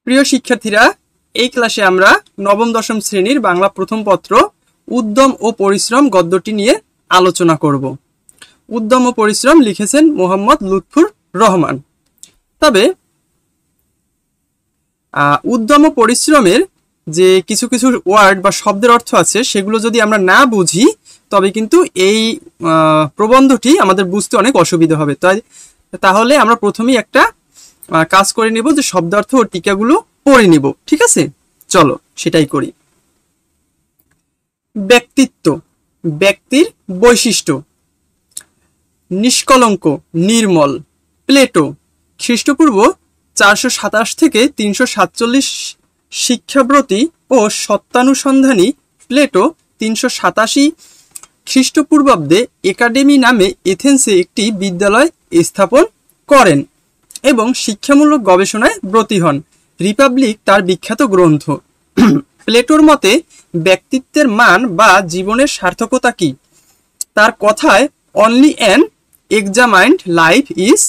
প্রিয় শিক্ষার্থীরা, এই ক্লাসে আমরা নবম দশম শ্রেণীর বাংলা প্রথম পত্র উদ্যম ও পরিশ্রম গদ্যটি নিয়ে আলোচনা করব। উদ্যম ও পরিশ্রম লিখেছেন মোহাম্মদ লুৎফুর রহমান। তবে উদ্যম ও পরিশ্রমের যে কিছু কিছু ওয়ার্ড বা শব্দের অর্থ আছে সেগুলো যদি আমরা না বুঝি তবে কিন্তু এই প্রবন্ধটি আমাদের বুঝতে অনেক অসুবিধা হবে। তাহলে আমরা প্রথমেই একটা কাজ করে নিব যে শব্দার্থ ও টিকাগুলো পড়ে নিব। ঠিক আছে, চলো সেটাই করি। ব্যক্তিত্ব, ব্যক্তির বৈশিষ্ট্য। নিষ্কলঙ্ক, নির্মল। প্লেটো, খ্রিস্টপূর্ব 427 থেকে 347 শিক্ষাব্রতী ও সত্যানুসন্ধানী প্লেটো 387 খ্রিস্টপূর্বাব্দে একাডেমি নামে এথেন্সে একটি বিদ্যালয় স্থাপন করেন এবং শিক্ষামূলক গবেষণায় ব্রতী হন। রিপাবলিক তার বিখ্যাত গ্রন্থ। প্লেটোর মতে ব্যক্তিত্বের মান বা জীবনের সার্থকতা কি? তার কথায় only an examined life is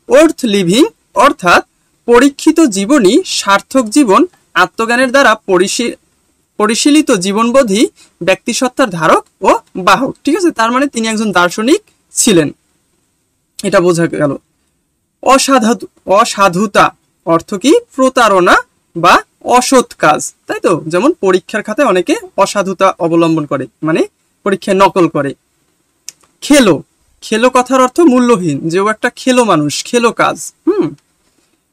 worth living, অর্থাৎ পরীক্ষিত জীবনই সার্থক জীবন। আত্মজ্ঞানের দ্বারা পরিশীলিত জীবনবোধই ব্যক্তিসত্তার ধারক ও বাহক। ঠিক আছে, তার মানে তিনি একজন দার্শনিক ছিলেন, এটা বোঝা গেল। অসাধুতা অর্থ কি? প্রতারণা বা অসৎ কাজ, তাই তো? যেমন পরীক্ষার খাতায় অনেকে অসাধুতা অবলম্বন করে, মানে পরীক্ষায় নকল করে। খেলো, খেলো কথার অর্থ মূল্যহীন, যে ও একটা খেলো মানুষ, খেলো কাজ।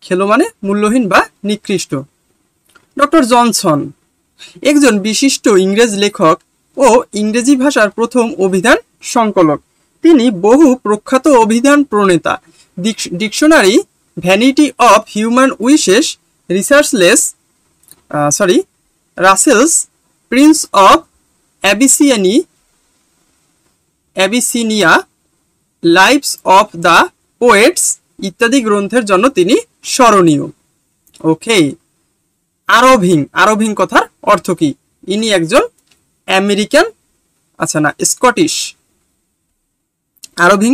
খেলো মানে মূল্যহীন বা নিকৃষ্ট। ডক্টর জনসন একজন বিশিষ্ট ইংরেজ লেখক ও ইংরেজি ভাষার প্রথম অভিধান সংকলক। তিনি বহু প্রখ্যাত অভিধান প্রণেতা। Dictionary, vanity of human wishes, Rasselas, prince of Abyssinia, lives of the poets ইত্যাদি গ্রন্থের জন্য তিনি স্মরণীয়। ওকে। আরভিং, আরভিং কথার অর্থ কি? ইনি একজন আমেরিকান, স্কটিশ। আরভিং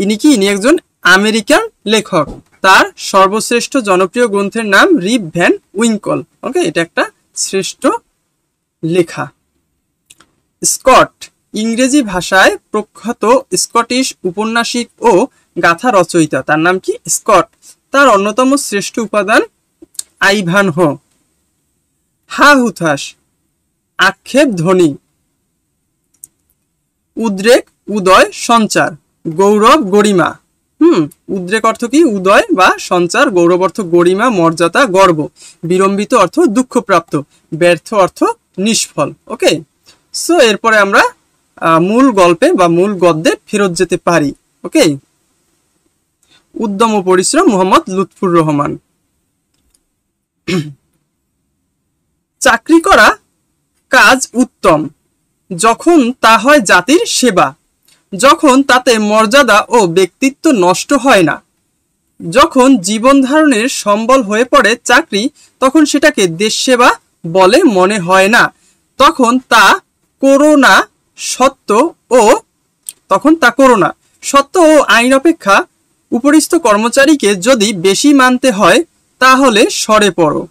ইনি একজন আমেরিকান লেখক। তার সর্বশ্রেষ্ঠ জনপ্রিয় গ্রন্থের নাম রিপ ভ্যান উইঙ্কল। ওকে, এটা একটা শ্রেষ্ঠ লেখা। স্কট ইংরেজি ভাষায় প্রখ্যাত স্কটিশ উপন্যাসিক ও গাথা রচয়িতা। তার নাম কি? স্কট। তার অন্যতম শ্রেষ্ঠ উপাদান আইভানহো। হা হুতাশ, আক্ষেপ ধ্বনি। উদ্রেক, উদয়, সঞ্চার। গৌরব, গরিমা। উদ্রেক অর্থ কি? উদয় বা সঞ্চার। গৌরব অর্থ গরিমা, মর্যাদা, গর্ব। বিলম্বিত অর্থ দুঃখপ্রাপ্ত। ব্যর্থ অর্থ নিষ্ফল। ওকে, সো এরপরে আমরা মূল গল্পে বা মূল গদ্যে ফেরত যেতে পারি। ওকে। উদ্যম ও পরিশ্রম, মোহাম্মদ লুৎফুর রহমান। চাকরি করা কাজ উত্তম যখন তা হয় জাতির সেবা, যখন তাতে মর্যাদা ও ব্যক্তিত্ব নষ্ট হয় না। যখন জীবন ধারণের সম্বল হয়ে পড়ে চাকরি, তখন সেটাকে দেশ সেবা বলে মনে হয় না। তখন তা করোনা সত্য ও আইন অপেক্ষা উপরিস্থ কর্মচারীকে যদি বেশি মানতে হয় তাহলে সরে পড়ো।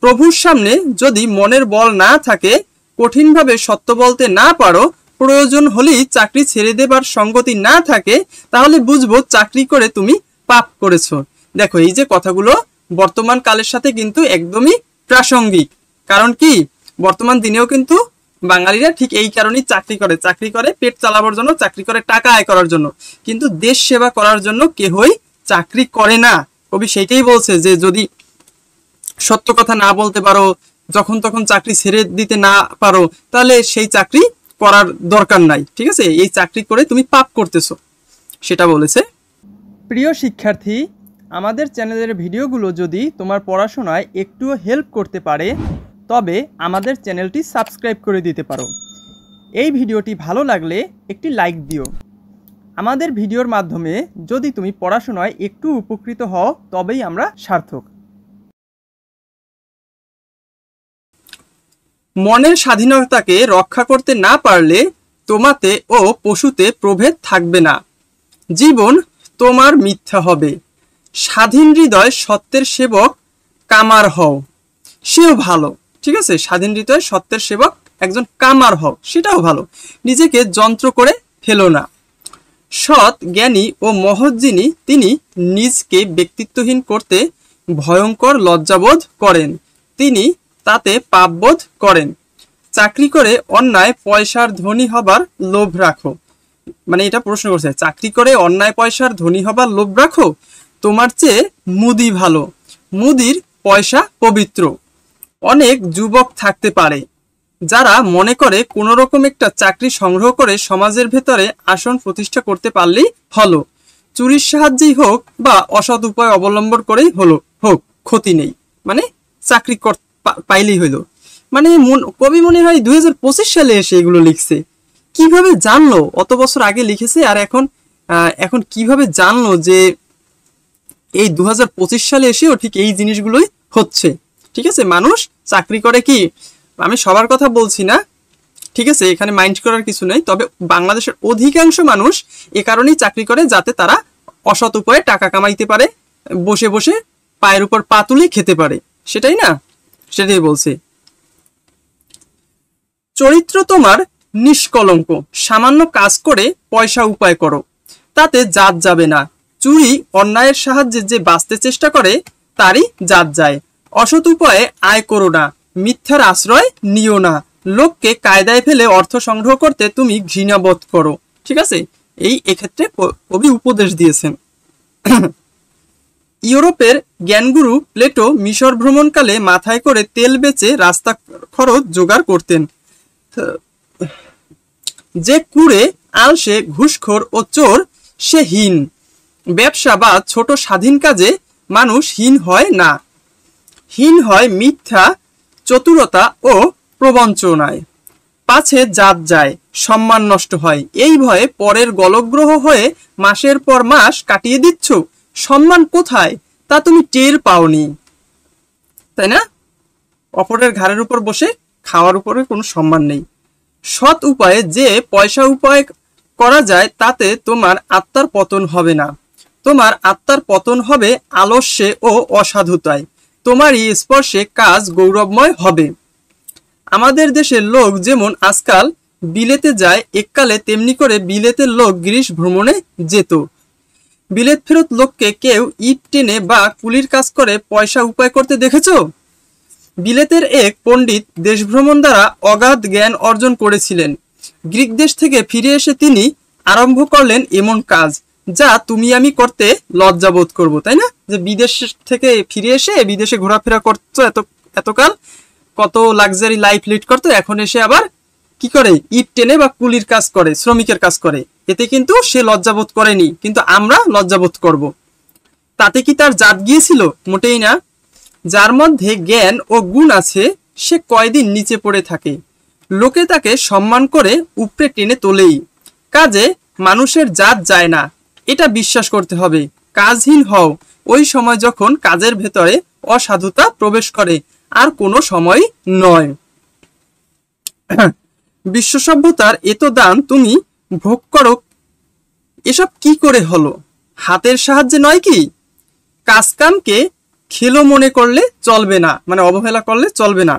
প্রভুর সামনে যদি মনের বল না থাকে, কঠিনভাবে সত্য বলতে না পারো, প্রয়োজন হলেই চাকরি ছেড়ে দেবার সঙ্গতি না থাকে, তাহলে বুঝবো চাকরি করে তুমি পাপ করেছো। দেখো, এই যে কথাগুলো বর্তমান কালের সাথে কিন্তু একদমই প্রাসঙ্গিক। কারণ কি, বর্তমান দিনেও কিন্তু বাঙালিরা ঠিক এই কারণেই চাকরি করে পেট চালাবার জন্য, চাকরি করে টাকা আয় করার জন্য, কিন্তু দেশ সেবা করার জন্য কেহই চাকরি করে না। কবি সেইটাই বলছে যে যদি সত্য কথা না বলতে পারো, যখন তখন চাকরি ছেড়ে দিতে না পারো, তাহলে সেই চাকরি করার দরকার নাই। ঠিক আছে, এই চাকরি করে তুমি পাপ করতেছো, সেটা বলেছে। প্রিয় শিক্ষার্থী, আমাদের চ্যানেলের ভিডিওগুলো যদি তোমার পড়াশোনায় একটুও হেল্প করতে পারে তবে আমাদের চ্যানেলটি সাবস্ক্রাইব করে দিতে পারো। এই ভিডিওটি ভালো লাগলে একটি লাইক দিও। আমাদের ভিডিওর মাধ্যমে যদি তুমি পড়াশোনায় একটু উপকৃত হও তবেই আমরা সার্থক। মনের স্বাধীনতাকে রক্ষা করতে না পারলে তোমাতে ও পশুতে প্রভেদ থাকবে না। জীবন তোমার মিথ্যা হবে। স্বাধীন হৃদয় সত্যের সেবক কামার হও। সেও ভালো। ঠিক আছে, স্বাধীন হৃদয় সত্যের সেবক একজন কামার হও, সেটাও ভালো। নিজেকে যন্ত্র করে ফেলো না। সৎ, জ্ঞানী ও মহৎ যিনি, তিনি নিজকে ব্যক্তিত্বহীন করতে ভয়ঙ্কর লজ্জাবোধ করেন, তিনি তাতে পাপবোধ করেন। চাকরি করে অন্যায় পয়সার ধনী হবার লোভ রাখো। মানে এটা প্রশ্ন করছে, চাকরি করে অন্যায় পয়সার ধনী হবার লোভ রাখো, তোমার চেয়ে মুদি ভালো, মুদির পয়সা পবিত্র। অনেক যুবক থাকতে পারে যারা মনে করে কোন রকম একটা চাকরি সংগ্রহ করে সমাজের ভেতরে আসন প্রতিষ্ঠা করতে পারলেই হলো, চুরির সাহায্যেই হোক বা অসৎ উপায় অবলম্বন করেই হোক, ক্ষতি নেই, মানে চাকরি পাইলেই হইলো। মানে কবি মনে হয় 2025 সালে এসে এগুলো লিখছে। কিভাবে জানলো? অত বছর আগে লিখেছে, আর এখন কিভাবে জানলো যে এই 2025 সালে এসেও ঠিক এই জিনিসগুলোই হচ্ছে? ঠিক আছে, মানুষ চাকরি করে কি, আমি সবার কথা বলছি না, ঠিক আছে, এখানে মাইন্ড করার কিছু নেই, তবে বাংলাদেশের অধিকাংশ মানুষ এ কারণেই চাকরি করে যাতে তারা অসৎ উপায়ে টাকা কামাইতে পারে, বসে বসে পায়ের উপর পা তুলে খেতে পারে, সেটাই না? সেটাই বলছি। চরিত্র তোমার নিষ্কলঙ্ক, সামান্য কাজ করে পয়সা উপায় করো, তাতে জাত যাবে না। চুরি অন্যায়ের সাহায্যে যে বাঁচতে চেষ্টা করে তারই জাত যায়। অসৎ উপায়ে আয় করো না, মিথ্যার আশ্রয় নিও না, লোককে কায়দায় ফেলে অর্থ সংগ্রহ করতে তুমি ঘৃণাবোধ করো। ঠিক আছে, এক্ষেত্রে কবি উপদেশ দিয়েছেন। ইউরোপের জ্ঞানগুরু প্লেটো মিশর ভ্রমণকালে মাথায় করে তেল বেচে রাস্তা খরচ জোগাড় করতেন। যে কুড়ে, আলসে, ঘুষখোর ও চোর সে হীন। ব্যবসা বা ছোট স্বাধীন কাজে মানুষ হীন হয় না, হীন হয় মিথ্যা, চতুরতা ও প্রবঞ্চনায়। পাছে জাত যায়, সম্মান নষ্ট হয়, এই ভয়ে পরের গলগ্রহ হয়ে মাসের পর মাস কাটিয়ে দিচ্ছ, সম্মান কোথায় তা তুমি টের পাওনি। তাই না? অপরের ঘাড়ের উপর বসে খাওয়ার উপরে কোনো সম্মান নেই। সৎ উপায়ে যে পয়সা উপায় করা যায় তাতে তোমার আত্মার পতন হবে না, তোমার আত্মার পতন হবে আলস্যে ও অসাধুতায়, তোমারই স্পর্শে কাজ গৌরবময় হবে। আমাদের দেশের লোক যেমন আজকাল বিলেতে যায়, এককালে তেমনি করে বিলেতের লোক গ্রীস ভ্রমণে যেত। বিলেত ফেরত লোককে কেউ ইট টেনে বা কুলির কাজ করে পয়সা উপায় করতে দেখেছো? বিলেতের এক পণ্ডিত দেশ ভ্রমণ দ্বারা অগাধ জ্ঞান অর্জন করেছিলেন। গ্রিক দেশ থেকে ফিরে এসে তিনি আরম্ভ করলেন এমন কাজ যা তুমি আমি করতে লজ্জাবোধ করব, তাই না? যে বিদেশ থেকে ফিরে এসে বিদেশে ঘোরাফেরা করতো এতকাল, কত লাক্সারি লাইফ লিড করতো, এখন এসে আবার কি করে, ইট টেনে বা কুলির কাজ করে, শ্রমিকের কাজ করে। এতে কিন্তু সে লজ্জাবোধ করেনি, কিন্তু আমরা লজ্জাবোধ করব। তাতে কি তার জাত গিয়েছিল? মোটেই না। যার মধ্যে জ্ঞান ও গুণ আছে সে কয়দিন নিচে পড়ে থাকে, লোকে তাকে সম্মান করে উপরে টেনে তোলেই। কাজে মানুষের জাত যায় না, এটা বিশ্বাস করতে হবে। কাজহীন হও ওই সময় যখন কাজের ভেতরে অসাধুতা প্রবেশ করে, আর কোনো সময় নয়। বিশ্ব সভ্যতার এত দান তুমি ভোগ করো, এসব কি করে হলো? হাতের সাহায্যে নয় কি? কাজকামকে খেলো মনে করলে চলবে না, মানে অবহেলা করলে চলবে না।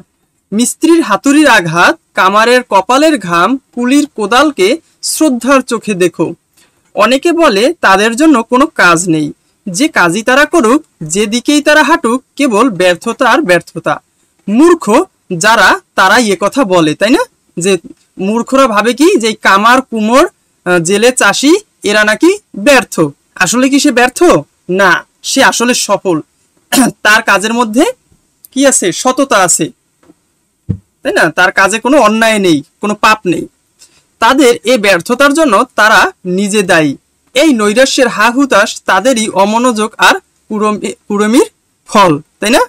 মিস্ত্রির হাতুড়ির আঘাত, কামারের কপালের ঘাম, কুলির কোদালকে শ্রদ্ধার চোখে দেখো। অনেকে বলে তাদের জন্য কোনো কাজ নেই, যে কাজই তারা করুক, যেদিকেই তারা হাঁটুক, কেবল ব্যর্থতা আর ব্যর্থতা। মূর্খ যারা তারা এ কথা বলে, তাই না? যে মূর্খরা ভাবে কি যে কামার, কুমোর, জেলে, চাষি এরা নাকি ব্যর্থ। আসলে কি সে ব্যর্থ? না, সে আসলে সফল। তার কাজের মধ্যে কি আছে? সততা আছে, তাই না? তার কাজে কোনো অন্যায় নেই, কোনো পাপ নেই। তাদের এই ব্যর্থতার জন্য তারা নিজে দায়ী। এই নৈরাশ্যের হা হুতাশ তাদেরই অমনোযোগ আর কুড়মির ফল, তাই না?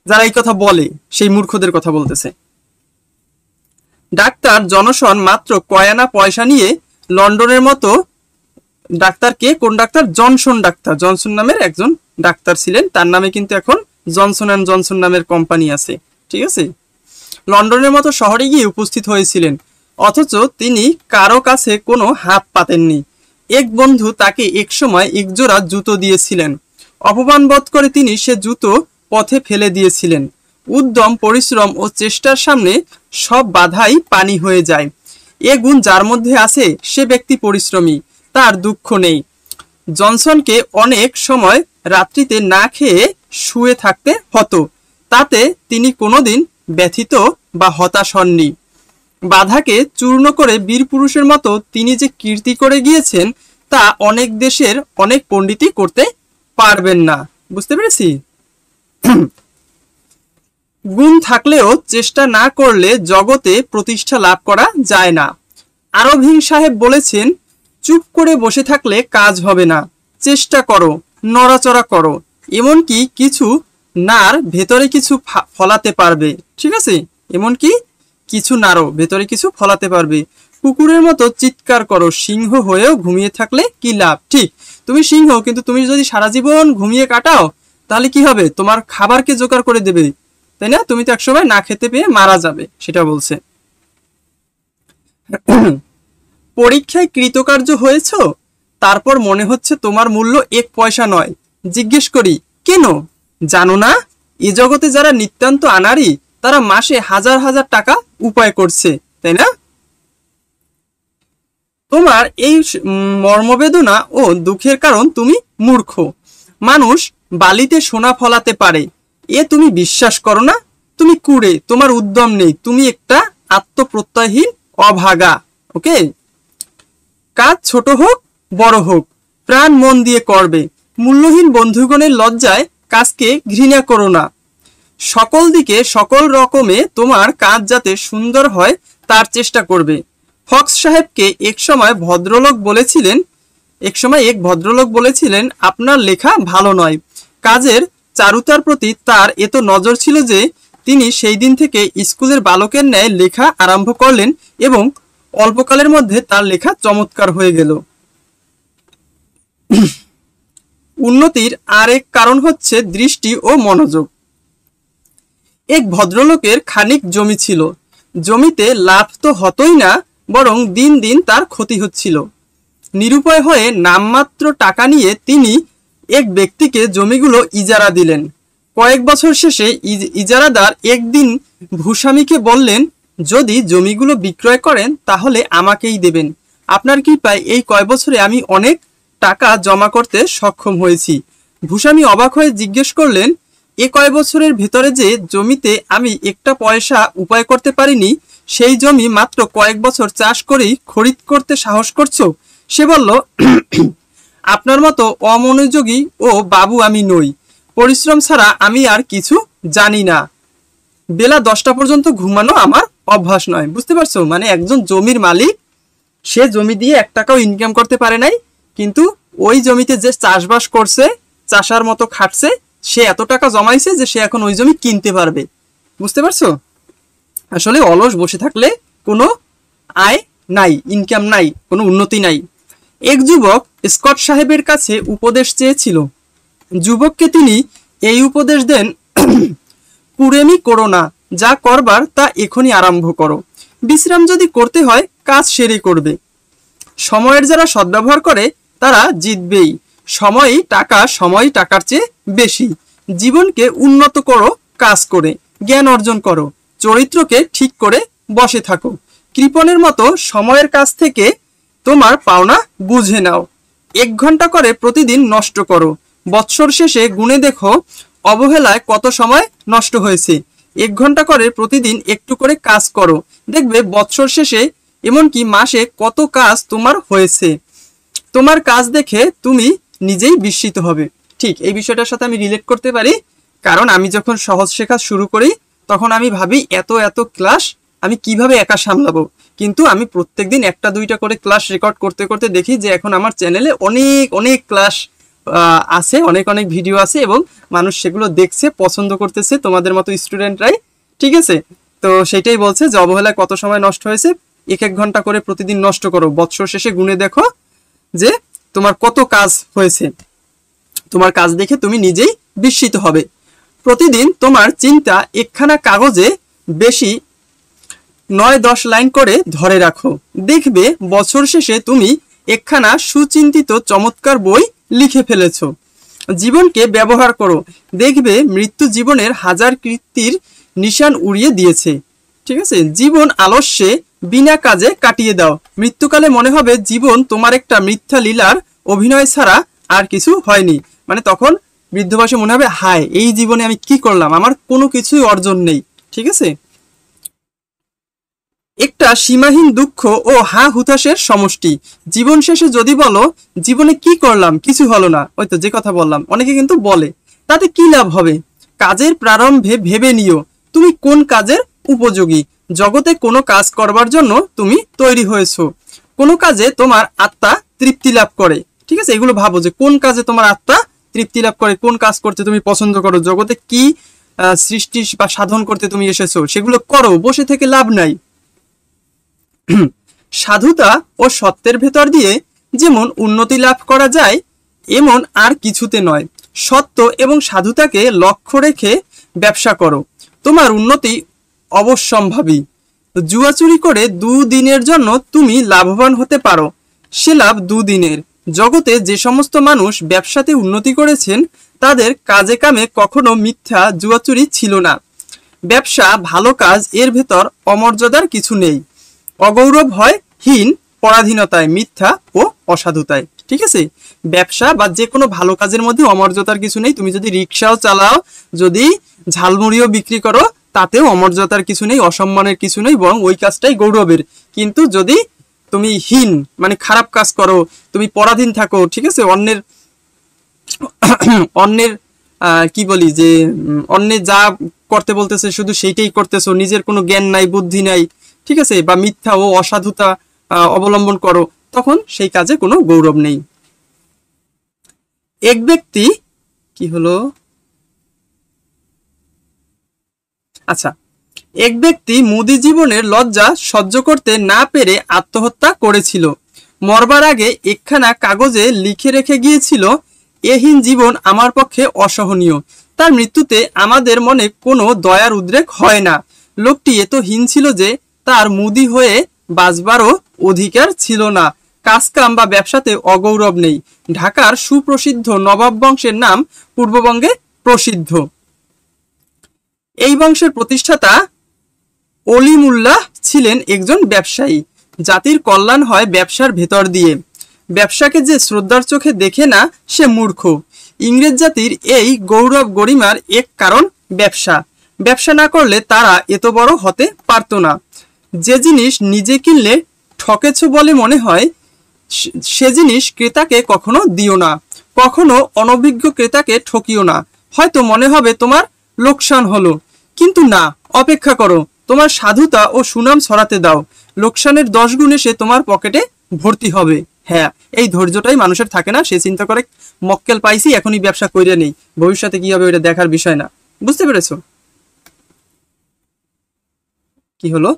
যারা এই কথা বলে সেই মূর্খদের কথা বলতেছে। ডাক্তার জনসন মাত্র কয়ানা পয়সা নিয়ে লন্ডনের মতো, ডাক্তার কে? কোন ডাক্তার? Johnson doctor. জনসন নামের একজন ডাক্তার ছিলেন, তার নামে কিন্তু এখন জনসন অ্যান্ড জনসন নামের কোম্পানি আছে। ঠিক আছে, লন্ডনের মতো শহরে গিয়ে উপস্থিত হয়েছিলেন, অথচ তিনি কারো কাছে কোনো হাত পাতেননি। এক বন্ধু তাকে এক সময় একজোড়া জুতো দিয়েছিলেন, অপমান বোধ করে তিনি সে জুতো পথে ফেলে দিয়েছিলেন। উদ্যম, পরিশ্রম ও চেষ্টার সামনে সব বাধাই পানি হয়ে যায়। এ গুণ যার মধ্যে আছে সে ব্যক্তি পরিশ্রমী, তার দুঃখ নেই। জনসনকে অনেক সময় রাত্রিতে না খেয়ে শুয়ে থাকতে হতো, তাতে তিনি কোনোদিন ব্যথিত বা হতাশ হননি। বাধাকে চূর্ণ করে বীর পুরুষের মতো তিনি যে কীর্তি করে গিয়েছেন তা অনেক দেশের অনেক পণ্ডিতই করতে পারবেন না। বুঝতে পেরেছি? গুণ থাকলেও চেষ্টা না করলে জগতে প্রতিষ্ঠা লাভ করা যায় না। আরভিং সাহেব বলেছেন, চুপ করে বসে থাকলে কাজ হবে না, চেষ্টা করো, নড়াচড়া করো, এমনকি কিছু নার ভেতরে কিছু ফলাতে পারবে। ঠিক আছে? এমনকি কিছু নারও ভেতরে কিছু ফলাতে পারবে। কুকুরের মতো চিৎকার করো, সিংহ হয়েও ঘুমিয়ে থাকলে কি লাভ? ঠিক, তুমি সিংহ, কিন্তু তুমি যদি সারা জীবন ঘুমিয়ে কাটাও তাহলে কি হবে? তোমার খাবারকে জোগাড় করে দেবে, তাই না? তুমি তো একসময় না খেতে পেয়ে মারা যাবে, সেটা বলছে। পরীক্ষায় কৃতকার্য হয়েছ, তারপর মনে হচ্ছে তোমার মূল্য 1 পয়সা নয়। জিজ্ঞেস করি, কেন? জানো না, এ জগতে যারা নিতান্ত আনাড়ি তারা মাসে হাজার হাজার টাকা উপায় করছে, তাই না? তোমার এই মর্মবেদনা ও দুঃখের কারণ তুমি মূর্খ। মানুষ বালিতে সোনা ফলাতে পারে, এ তুমি বিশ্বাস করো না? তুমি কুড়ে, তোমার উদ্যম নেই, তুমি একটা আত্মপ্রত্যয়হীন অভাগা। ওকে? কাজ ছোট হোক বড় হোক, প্রাণ মন দিয়ে করবে। মূল্যহীন বন্ধুগণের লজ্জায় কাজকে ঘৃণা করো না। সকল দিকে সকল রকমে তোমার কাজ যাতে সুন্দর হয় তার চেষ্টা করবে। ফক্স সাহেবকে এক ভদ্রলোক বলেছিলেন, আপনার লেখা ভালো নয়। কাজের চারুতার প্রতি তার এত নজর ছিল যে তিনি সেই দিন থেকে স্কুলের বালকের ন্যায় লেখা আরম্ভ করলেন এবং অল্পকালের মধ্যে তার লেখা চমৎকার হয়ে গেল। উন্নতির আরেক কারণ হচ্ছে দৃষ্টি ও মনোযোগ। এক ভদ্রলোকের খানিক জমি ছিল। জমিতে লাভ তো হতোই না, বরং দিন দিন তার ক্ষতি হচ্ছিল। নিরুপায় হয়ে নামমাত্র টাকা নিয়ে তিনি এক ব্যক্তিকে জমিগুলো ইজারা দিলেন। কয়েক বছর শেষে ইজারাদার একদিন ভূস্বামীকে বললেন, যদি জমিগুলো বিক্রয় করেন তাহলে আমাকেই দেবেন। আপনার কৃপায় এই কয় বছরে আমি অনেক টাকা জমা করতে সক্ষম হয়েছি। ভূস্বামী অবাক হয়ে জিজ্ঞেস করলেন, এ কয় বছরের ভেতরে যে জমিতে আমি একটা পয়সা উপায় করতে পারিনি, সেই জমি মাত্র কয়েক বছর চাষ করেই খরিদ করতে সাহস করছো? সে বলল, আপনার মতো অমনোযোগী ও বাবু আমি নই। পরিশ্রম ছাড়া আমি আর কিছু জানি না। বেলা 10টা পর্যন্ত ঘুমানো আমার অভ্যাস নয়। বুঝতে পারছো? মানে একজন জমির মালিক, সে জমি দিয়ে 1 টাকাও ইনকাম করতে পারে নাই, কিন্তু ওই জমিতে যে চাষবাস করছে, চাষার মতো খাটছে, সে এত টাকা জমাইছে যে সে এখন ওই জমি কিনতে পারবে। বুঝতে পারছো? আসলে অলস বসে থাকলে কোনো আয় নাই, ইনকাম নাই, কোনো উন্নতি নাই। এক যুবক স্কট সাহেবের কাছে উপদেশ চেয়েছিল। যুবককে তিনি এই উপদেশ দেন, কুড়েমি করো না, যা করবার তা এখনই আরম্ভ করো। বিশ্রাম যদি করতে হয় কাজ সেরে করবে। সময়ের যারা সদ্ব্যবহার করে তারা জিতবেই। সময়ই টাকার চেয়ে বেশি। জীবনকে উন্নত করো কাজ করে, জ্ঞান অর্জন করো, চরিত্রকে ঠিক করে বসে থাকো। কৃপণের মতো সময়ের কাছ থেকে তোমার পাওনা বুঝে নাও। 1 ঘন্টা করে প্রতিদিন নষ্ট করো। বৎসর শেষে গুণে দেখো অবহেলায় কত সময় নষ্ট হয়েছে। 1 ঘন্টা করে প্রতিদিন একটু করে কাজ করো, দেখবে বৎসর শেষে এমনকি মাসে কত কাজ তোমার হয়েছে। তোমার কাজ দেখে তুমি নিজেই বিস্মিত হবে। ঠিক এই বিষয়টার সাথে আমি রিলেট করতে পারি, কারণ আমি যখন সহজ শেখা শুরু করি তখন আমি ভাবি এত ক্লাস আমি কিভাবে একা সামলাবো, কিন্তু আমি প্রত্যেকদিন 1টা-2টা করে ক্লাস রেকর্ড করতে করতে দেখি যে এখন আমার চ্যানেলে অনেক ক্লাস আছে, অনেক ভিডিও আছে এবং মানুষ সেগুলো দেখছে, পছন্দ করতেছে, তোমাদের মতো স্টুডেন্টরাই। ঠিক আছে? তো সেটাই বলছে যে অবহেলায় কত সময় নষ্ট হয়েছে। 1 ঘন্টা করে প্রতিদিন নষ্ট করো, বৎসর শেষে গুণে দেখো যে তোমার কত কাজ হয়েছে। তোমার কাজ দেখে তুমি নিজেই বিস্মিত হবে। প্রতিদিন তোমার চিন্তা একখানা কাগজে বেশি 9-10 লাইন করে ধরে রাখো, দেখবে বছর শেষে তুমি একখানা সুচিন্তিত চমৎকার বই লিখে ফেলেছো। জীবনকে ব্যবহার করো, দেখবে মৃত্যু জীবনের হাজার কীর্তির নিশান উড়িয়ে দিয়েছে। ঠিক আছে, জীবন আলস্যে বিনা কাজে কাটিয়ে দাও, মৃত্যুকালে মনে হবে জীবন তোমার একটা মিথ্যা লীলার অভিনয় ছাড়া আর কিছু হয়নি। মানে তখন বৃদ্ধ বয়সে মনে হবে হায়, এই জীবনে আমি কি করলাম, আমার কোনো কিছুই অর্জন নেই। ঠিক আছে, একটা সীমাহীন দুঃখ ও হা হুতাশের সমষ্টি। জীবন শেষে যদি বলো জীবনে কি করলাম, কিছু হলো না, ওই তো যে কথা বললাম, অনেকে কিন্তু বলে, তাতে কি লাভ হবে? কাজের প্রারম্ভে ভেবে নিও তুমি কোন কাজের উপযোগী। জগতে কোনো কাজ করবার জন্য তুমি তৈরি হয়েছো, কোনো কাজে তোমার আত্মা তৃপ্তি লাভ করে। ঠিক আছে, এগুলো ভাবো যে কোন কাজে তোমার আত্মা তৃপ্তি লাভ করে, কোন কাজ করতে তুমি পছন্দ করো, জগতে কি সৃষ্টি বা সাধন করতে তুমি এসেছো, সেগুলো করো, বসে থেকে লাভ নাই। সাধুতা ও সত্যের ভেতর দিয়ে যেমন উন্নতি লাভ করা যায়, এমন আর কিছুতে নয়। সত্য এবং সাধুতাকে লক্ষ্য রেখে ব্যবসা করো, তোমার উন্নতি অবশ্যম্ভাবী। জুয়া চুরি করে দুদিনের জন্য তুমি লাভবান হতে পারো, সে লাভ দুদিনের। জগতে যে সমস্ত মানুষ ব্যবসাতে উন্নতি করেছেন, তাদের কাজে কামে কখনো মিথ্যা জুয়া চুরি ছিল না। ব্যবসা ভালো কাজ, এর ভেতর অমর্যাদার কিছু নেই। অগৌরব হয় হীন পরাধীনতায়, মিথ্যা ও অসাধুতায়। ঠিক আছে, ব্যবসা বা যে কোনো ভালো কাজের মধ্যে অমর্যাদার কিছু নেই। তুমি যদি রিক্সাও চালাও, যদি ঝালমুড়িও বিক্রি করো, তাতেও অমর্যাদার কিছু নেই, অসম্মানের কিছু নেই, বরং ওই কাজটাই গৌরবের। কিন্তু যদি তুমি হীন মানে খারাপ কাজ করো, তুমি পরাধীন থাকো, ঠিক আছে, অন্যের অন্যের কি বলি যে অন্যের যা করতে বলতেছে শুধু সেইটাই করতেছো, নিজের কোনো জ্ঞান নাই, বুদ্ধি নাই, ঠিক আছে, বা মিথ্যা ও অসাধুতা অবলম্বন করো, তখন সেই কাজে কোনো গৌরব নেই। এক ব্যক্তি কি হলো, আচ্ছা, এক ব্যক্তি মুদি জীবনের লজ্জা সহ্য করতে না পেরে আত্মহত্যা করেছিল। মরবার আগে একখানা কাগজে লিখে রেখে গিয়েছিল, এহীন জীবন আমার পক্ষে অসহনীয়। তার মৃত্যুতে আমাদের মনে কোনো দয়ার উদ্রেক হয় না। লোকটি এত হীন ছিল যে তার মুদি হয়ে বাঁচবারও অধিকার ছিল না। কাজকাম বা ব্যবসাতে অগৌরব নেই। ঢাকার সুপ্রসিদ্ধ নবাব বংশের নাম পূর্ববঙ্গে প্রসিদ্ধ। এই বংশের প্রতিষ্ঠাতা অলিমুল্লাহ ছিলেন একজন ব্যবসায়ী। জাতির কল্যাণ হয় ব্যবসার ভেতর দিয়ে। ব্যবসাকে যে শ্রদ্ধার চোখে দেখে না, সে মূর্খ। ইংরেজ জাতির এই গৌরব গরিমার এক কারণ ব্যবসা। ব্যবসা না করলে তারা এত বড় হতে পারত না। যে জিনিস নিজে কিনলে ঠকেছ বলে মনে হয়, সে জিনিস ক্রেতাকে কখনো দিও না। কখনো অনভিজ্ঞ ক্রেতাকে ঠকিও না। হয়তো মনে হবে তোমার লোকসান হলো, কিন্তু না, অপেক্ষা করো, তোমার সাধুতা ও সুনাম ছড়াতে দাও। লোকসানের 10 গুণ এসে তোমার পকেটে ভর্তি হবে। হ্যাঁ, এই ধৈর্যটাই মানুষের থাকে না। সে চিন্তা করে মক্কেল পাইছি, এখনই ব্যবসা করে নেই, ভবিষ্যতে কি হবে ওটা দেখার বিষয় না। বুঝতে পেরেছো কি হলো?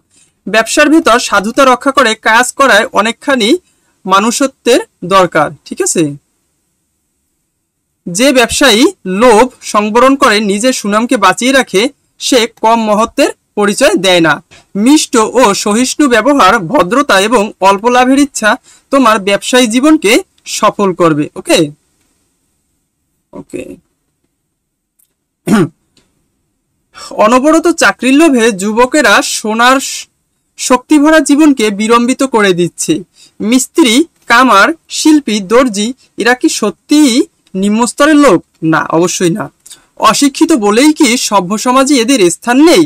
ব্যবসার ভিতর সাধুতা রক্ষা করে কাজ করায় অনেকখানি মানুষত্বের দরকার। ঠিক আছে, যে ব্যবসায়ী লোভ সংবরণ করে নিজের সুনামকে বাঁচিয়ে রাখে, সে কম মহত্বের পরিচয় দেয় না। মিষ্ট ও সহিষ্ণু ব্যবহার, ভদ্রতা এবং অল্প লাভের ইচ্ছা তোমার ব্যবসায়ী জীবনকে সফল করবে। ওকে ওকে অনবরত চাকরির লোভে যুবকেরা সোনার শক্তিভরা জীবনকে বিড়ম্বিত করে দিচ্ছে। মিস্ত্রি, কামার, শিল্পী, দর্জি, এরা কি সত্যিই নিম্নস্তরের লোক? না, অবশ্যই না। অশিক্ষিত বলেই কি সভ্য সমাজে এদের স্থান নেই?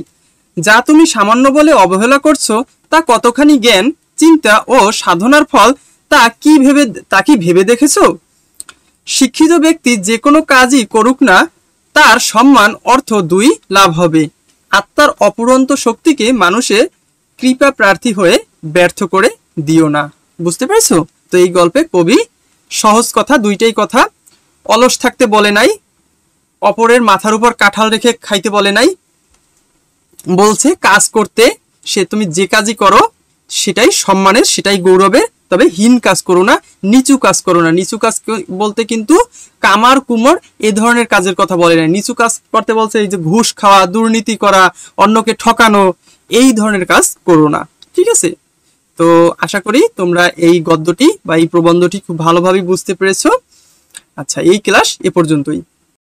যা তুমি সামান্য বলে অবহেলা করছো, তা কতখানি জ্ঞান, চিন্তা ও সাধনার ফল, তা কি ভেবে দেখেছো? শিক্ষিত ব্যক্তি যে কোনো কাজই করুক না, তার সম্মান, অর্থ দুই লাভ হবে। আত্মার অপুরন্ত শক্তিকে মানুষের কৃপা প্রার্থী হয়ে ব্যর্থ করে দিও না। বুঝতে পেরেছো? তো এই গল্পে কবি সহজ কথা, দুইটাই কথা। অলস থাকতে বলে নাই, অপরের মাথার উপর কাঁঠাল রেখে খাইতে বলে নাই, বলছে কাজ করতে। সে তুমি যে কাজই করো সেটাই সম্মানের, সেটাই গৌরবের, তবে হীন কাজ করো না, নিচু কাজ করো না। নিচু কাজ বলতে কিন্তু কামার, কুমোর এ ধরনের কাজের কথা বলে না। নিচু কাজ করতে বলছে এই যে ঘুষ খাওয়া, দুর্নীতি করা, অন্যকে ঠকানো, এই ধরনের কাজ করো না। ঠিক আছে, তো আশা করি তোমরা এই গদ্যটি বা এই প্রবন্ধটি খুব ভালোভাবে বুঝতে পেরেছো। আচ্ছা, এই ক্লাস এ পর্যন্তই।